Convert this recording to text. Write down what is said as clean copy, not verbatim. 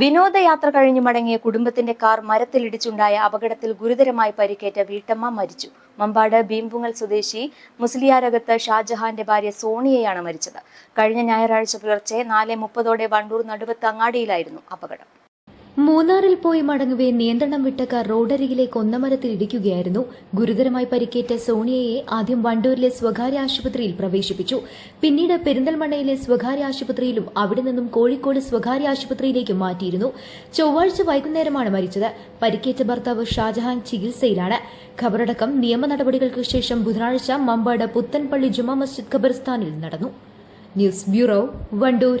വിനോദയാത്ര കഴിഞ്ഞു മടങ്ങിയ കുടുംബത്തിന്റെ കാർ മരത്തിലിടിച്ചുണ്ടായ അപകടത്തിൽ ഗുരുതരമായി പരിക്കേറ്റ വീട്ടമ്മ മരിച്ചു. മമ്പാട് ഭീംപുങ്ങൽ സ്വദേശി മുസ്ലിയാരകത്ത് ഷാജഹാന്റെ ഭാര്യ സോണിയയാണ് മരിച്ചത്. കഴിഞ്ഞ ഞായറാഴ്ച പുലർച്ചെ 4:30 വണ്ടൂർ നടുവത്ത് അങ്ങാടിയിലായിരുന്നു അപകടം. മൂന്നാറിൽ പോയി മടങ്ങവേ നിയന്ത്രണം വിട്ട കാർ റോഡരികിലെ കൊന്നമരത്തിൽ ഇടിക്കുകയായിരുന്നു. ഗുരുതരമായി പരിക്കേറ്റ സോണിയയെ ആദ്യം വണ്ടൂരിലെ സ്വകാര്യ ആശുപത്രിയിൽ പ്രവേശിപ്പിച്ചു. പിന്നീട് പെരിന്തൽമണ്ണയിലെ സ്വകാര്യ ആശുപത്രിയിലും അവിടെ നിന്നും കോഴിക്കോട് സ്വകാര്യ ആശുപത്രിയിലേക്കും മാറ്റിയിരുന്നു. ചൊവ്വാഴ്ച വൈകുന്നേരമാണ് മരിച്ചത്. പരിക്കേറ്റ ഭർത്താവ് ഷാജഹാൻ ചികിത്സയിലാണ്. ഖബറടക്കം നിയമ നടപടികൾക്ക് ശേഷം ബുധനാഴ്ച മമ്പാട് പുത്തൻപള്ളി ജുമാ മസ്ജിദ് ഖബർസ്ഥാനിൽ നടന്നു. News bureau, Wandoor.